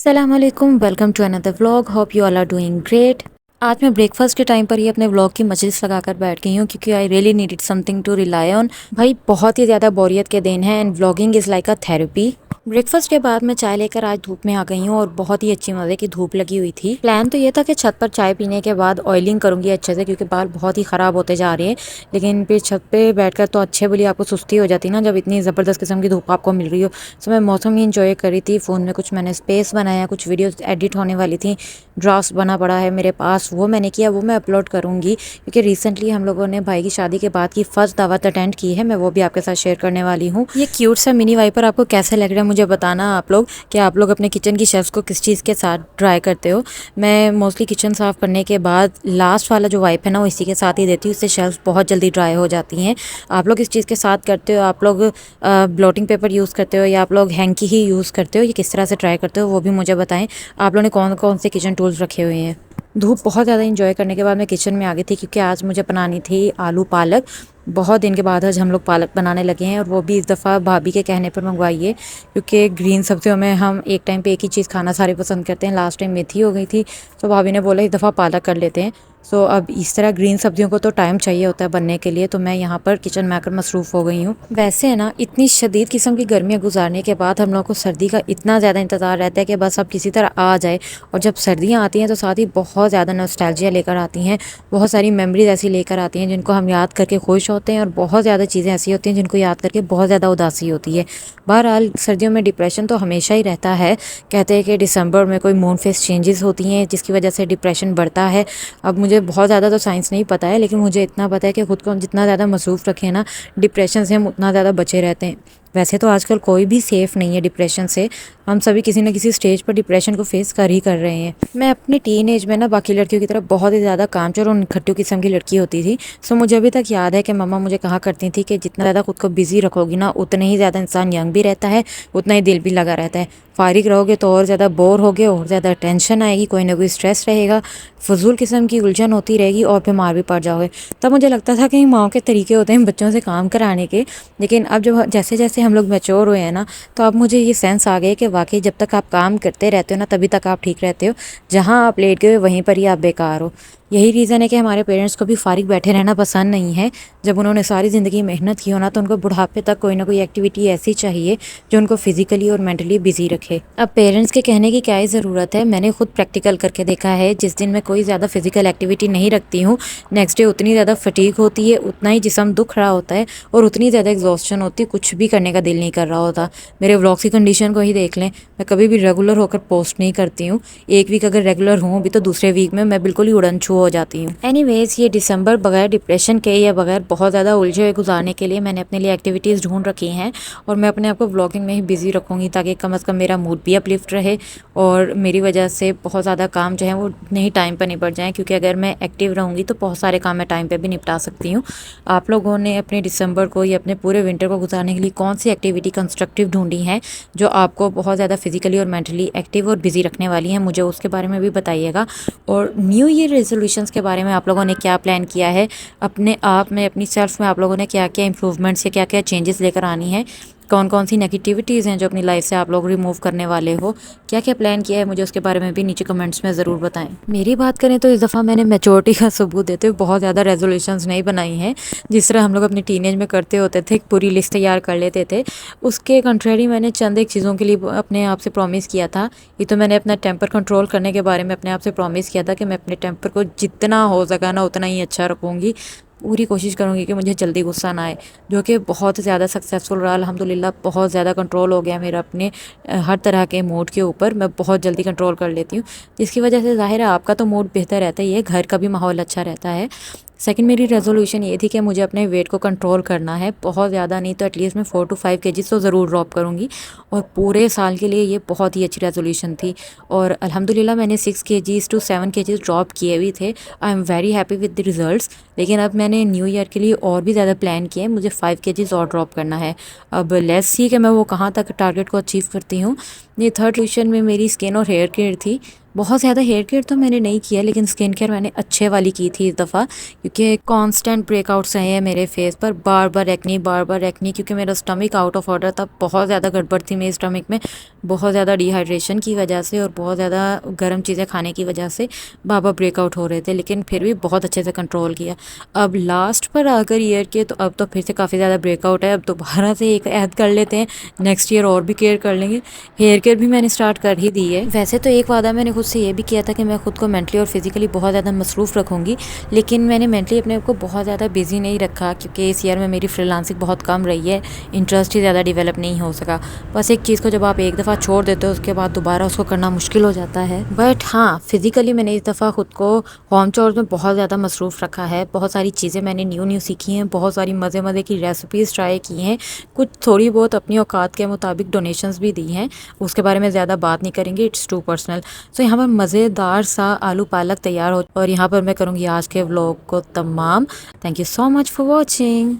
अस्सलामुअलैकुम, welcome to another vlog. Hope you all are doing great. आज मैं breakfast के टाइम पर ही अपने व्लॉग की मजलिस लगाकर बैठ गई हूँ क्योंकि I really needed something to rely on. भाई बहुत ही ज़्यादा बोरियत के दिन हैं and vlogging is like a therapy. Breakfast के बाद मैं चाय लेकर आज धूप में आ गई हूँ और बहुत ही अच्छी मज़े की धूप लगी हुई थी। प्लान तो ये था कि छत पर चाय पीने के बाद ऑयलिंग करूँगी अच्छे से क्योंकि बाल बहुत ही ख़राब होते जा रहे हैं। लेकिन फिर छत पे बैठकर तो अच्छे बोली आपको सुस्ती हो जाती ना जब इतनी ज़बरदस्त किस्म की धूप आपको मिल रही हो। सो मैं मौसम ही इंजॉय कर रही थी। फ़ोन में कुछ मैंने स्पेस बनाया, कुछ वीडियोस एडिट होने वाली थी, ड्राफ्ट्स बना पड़ा है मेरे पास, वो मैंने किया, वो मैं अपलोड करूँगी क्योंकि रिसेंटली हम लोगों ने भाई की शादी के बाद की फर्स्ट दावत अटेंड की है। मैं वो भी आपके साथ शेयर करने वाली हूँ। ये क्यूट सा मिनी वाइपर आपको कैसे लग रहा है मुझे बताना आप लोग कि आप लोग अपने किचन की शेल्फ्स को किस चीज़ के साथ ड्राई करते हो। मैं मोस्टली किचन साफ़ करने के बाद लास्ट वाला जो वाइप है ना वो इसी के साथ ही देती हूँ, इससे शेल्फ्स बहुत जल्दी ड्राई हो जाती हैं। आप लोग इस चीज़ के साथ करते हो? आप लोग ब्लोटिंग पेपर यूज़ करते हो या आप लोग हैंकी ही यूज़ करते हो? ये किस तरह से ट्राई करते हो वो भी मुझे बताएं। आप लोगों ने कौन कौन से किचन टूल्स रखे हुए हैं? धूप बहुत ज़्यादा इंजॉय करने के बाद मैं किचन में आ गई थी क्योंकि आज मुझे बनानी थी आलू पालक। बहुत दिन के बाद आज हम लोग पालक बनाने लगे हैं और वो भी इस दफ़ा भाभी के कहने पर मंगवाई है क्योंकि ग्रीन सब्जियों में हम एक टाइम पे एक ही चीज़ खाना सारे पसंद करते हैं। लास्ट टाइम मेथी हो गई थी तो भाभी ने बोला इस दफ़ा पालक कर लेते हैं। सो अब इस तरह ग्रीन सब्जियों को तो टाइम चाहिए होता है बनने के लिए, तो मैं यहाँ पर किचन में आकर मसरूफ़ हो गई हूँ। वैसे है ना, इतनी शदीद किस्म की गर्मियाँ गुजारने के बाद हम लोग को सर्दी का इतना ज़्यादा इंतज़ार रहता है कि बस अब किसी तरह आ जाए। और जब सर्दियाँ आती हैं तो साथ ही बहुत ज़्यादा नॉस्टैल्जिया लेकर आती हैं, बहुत सारी मेमोरीज ऐसी लेकर आती हैं जिनको हम याद करके खुश होते हैं और बहुत ज़्यादा चीज़ें ऐसी होती हैं जिनको याद करके बहुत ज़्यादा उदासी होती है। बहरहाल सर्दियों में डिप्रेशन तो हमेशा ही रहता है। कहते हैं कि दिसंबर में कोई मून फेस चेंजेस होती हैं जिसकी वजह से डिप्रेशन बढ़ता है। अब मुझे बहुत ज़्यादा तो साइंस नहीं पता है लेकिन मुझे इतना पता है कि खुद को हम जितना ज़्यादा मसरूफ़ रखें ना डिप्रेशन से हम उतना ज़्यादा बचे रहते हैं। वैसे तो आजकल कोई भी सेफ़ नहीं है डिप्रेशन से, हम सभी किसी न किसी स्टेज पर डिप्रेशन को फेस कर ही कर रहे हैं। मैं अपनी टीन एज में ना बाकी लड़कियों की तरफ बहुत ही ज़्यादा कामचोर और निखट्टू किस्म की लड़की होती थी। सो मुझे अभी तक याद है कि मम्मा मुझे कहा करती थी कि जितना ज़्यादा खुद को बिजी रखोगी ना उतने ही ज़्यादा इंसान यंग भी रहता है, उतना ही दिल भी लगा रहता है। फारिग रहोगे तो और ज़्यादा बोर होगे, और ज़्यादा टेंशन आएगी, कोई ना कोई स्ट्रेस रहेगा, फजूल किस्म की उलझन होती रहेगी और बीमार भी पड़ जाओगे। तब मुझे लगता था कि माओ के तरीके होते हैं बच्चों से काम कराने के, लेकिन अब जब जैसे जैसे हम लोग मैच्योर हुए हैं ना तो अब मुझे ये सेंस आ गया कि वाकई जब तक आप काम करते रहते हो ना तभी तक आप ठीक रहते हो। जहाँ आप लेट गए वहीं पर ही आप बेकार हो। यही रीज़न है कि हमारे पेरेंट्स को भी फारिग बैठे रहना पसंद नहीं है। जब उन्होंने सारी ज़िंदगी मेहनत की हो ना तो उनको बुढ़ापे तक कोई ना कोई एक्टिविटी ऐसी चाहिए जो उनको फिजिकली और मेंटली बिजी रखे। अब पेरेंट्स के कहने की क्या ही ज़रूरत है, मैंने खुद प्रैक्टिकल करके देखा है। जिस दिन मैं कोई ज़्यादा फिजिकल एक्टिविटी नहीं रखती हूँ नेक्स्ट डे उतनी ज़्यादा फटीग होती है, उतना ही जिस्म दुख रहा होता है और उतनी ज़्यादा एग्जॉस्शन होती है, कुछ भी करने का दिल नहीं कर रहा होता। मेरे व्लॉग्स की कंडीशन को ही देख लें, मैं कभी भी रेगुलर होकर पोस्ट नहीं करती हूँ। एक वीक अगर रेगुलर हूँ भी तो दूसरे वीक में मैं बिल्कुल ही उड़न छू हो जाती हूँ। एनीवेज, ये दिसंबर बगैर डिप्रेशन के या बगैर बहुत ज़्यादा उलझे हुए गुजारने के लिए मैंने अपने लिए एक्टिविटीज़ ढूंढ रखी हैं और मैं अपने आप को व्लॉगिंग में ही बिजी रखूँगी ताकि कम अज़ कम मेरा मूड भी अपलिफ्ट रहे और मेरी वजह से बहुत ज़्यादा काम जो है वो नहीं टाइम पर निपट जाएँ, क्योंकि अगर मैं एक्टिव रहूँगी तो बहुत सारे काम मैं टाइम पर भी निपटा सकती हूँ। आप लोगों ने अपने दिसंबर को या अपने पूरे विंटर को गुजारने के लिए कौन सी एक्टिविटी कंस्ट्रक्टिव ढूंढी है जो आपको बहुत ज़्यादा फिजिकली और मेंटली एक्टिव और बिजी रखने वाली हैं, मुझे उसके बारे में भी बताइएगा। और न्यू ईयर रेजोल्यूशंस के बारे में आप लोगों ने क्या प्लान किया है, अपने आप में अपनी सेल्फ में आप लोगों ने क्या क्या इंप्रूवमेंट्स या क्या क्या चेंजेस लेकर आनी है, कौन कौन सी नेगेटिविटीज़ हैं जो अपनी लाइफ से आप लोग रिमूव करने वाले हो, क्या क्या प्लान किया है, मुझे उसके बारे में भी नीचे कमेंट्स में ज़रूर बताएं। मेरी बात करें तो इस दफ़ा मैंने मैच्योरिटी का सबूत देते हुए बहुत ज़्यादा रेजोल्यूशंस नहीं बनाई हैं जिस तरह हम लोग अपनी टीनेज में करते होते थे, एक पूरी लिस्ट तैयार कर लेते थे। उसके कंट्रेरी मैंने चंद एक चीज़ों के लिए अपने आप से प्रॉमिस किया था। ये तो मैंने अपना टेम्पर कंट्रोल करने के बारे में अपने आप से प्रॉमिस किया था कि मैं अपने टेम्पर को जितना हो सका ना उतना ही अच्छा रखूँगी, पूरी कोशिश करूँगी कि मुझे जल्दी गुस्सा ना आए, जो कि बहुत ज़्यादा सक्सेसफुल रहा अल्हम्दुलिल्लाह। बहुत ज़्यादा कंट्रोल हो गया मेरा अपने हर तरह के मूड के ऊपर, मैं बहुत जल्दी कंट्रोल कर लेती हूँ, जिसकी वजह से ज़ाहिर है आपका तो मूड बेहतर रहता ही है, घर का भी माहौल अच्छा रहता है। सेकंड मेरी रेजोल्यूशन ये थी कि मुझे अपने वेट को कंट्रोल करना है, बहुत ज़्यादा नहीं तो एटलीस्ट मैं 4 to 5 केजीज़ तो ज़रूर ड्रॉप करूँगी, और पूरे साल के लिए ये बहुत ही अच्छी रेजोल्यूशन थी। और अल्हम्दुलिल्लाह मैंने 6 केजीज़ to 7 केजीज़ ड्रॉप किए भी थे। I am very happy with the results. लेकिन अब मैंने न्यू ईयर के लिए और भी ज़्यादा प्लान किया है, मुझे 5 केजीज़ और ड्रॉप करना है। अब लेट्स सी कि मैं वो कहाँ तक टारगेट को अचीव करती हूँ। ये थर्ड ट्यूशन में मेरी स्किन और हेयर केयर थी। बहुत ज़्यादा हेयर केयर तो मैंने नहीं किया, लेकिन स्किन केयर मैंने अच्छे वाली की थी इस दफ़ा, क्योंकि कांस्टेंट ब्रेकआउट्स रहे हैं मेरे फेस पर, बार बार एक्नी, क्योंकि मेरा स्टमक आउट ऑफ ऑर्डर था। बहुत ज़्यादा गड़बड़ थी मेरे स्टमक में, बहुत ज़्यादा डिहाइड्रेशन की वजह से और बहुत ज़्यादा गर्म चीज़ें खाने की वजह से बाबा ब्रेकआउट हो रहे थे, लेकिन फिर भी बहुत अच्छे से कंट्रोल किया। अब लास्ट पर आकर ईयर के तो अब तो फिर से काफ़ी ज़्यादा ब्रेकआउट है। अब दोबारा से एक ऐड कर लेते हैं, नेक्स्ट ईयर और भी केयर कर लेंगे। हेयर केयर भी मैंने स्टार्ट कर ही दी है। वैसे तो एक वादा मैंने खुद से ये भी किया था कि मैं खुद को मेंटली और फिजिकली बहुत ज़्यादा मसरूफ़ रखूँगी, लेकिन मैंने मेंटली अपने आप को बहुत ज़्यादा बिजी नहीं रखा, क्योंकि इस ईयर में मेरी फ्रीलांसिंग बहुत कम रही है, इंटरेस्ट ही ज़्यादा डेवलप नहीं हो सका। बस एक चीज़ को जब आप एक दफ़ा छोड़ देते हो, उसके बाद दोबारा उसको करना मुश्किल हो जाता है। बट हाँ, फिज़िकली मैंने इस दफ़ा खुद को होम चोर्स में बहुत ज़्यादा मसरूफ़ रखा है। बहुत सारी चीज़ें मैंने न्यू सीखी हैं, बहुत सारी मज़े मज़े की रेसिपीज़ ट्राई की हैं, कुछ थोड़ी बहुत अपनी औकात के मुताबिक डोनेशंस भी दी हैं। उसके बारे में ज़्यादा बात नहीं करेंगे, इट्स टू पर्सनल। सो यहाँ पर मज़ेदार सा आलू पालक तैयार हो, और यहाँ पर मैं करूँगी आज के व्लॉग को तमाम। Thank you so much for watching.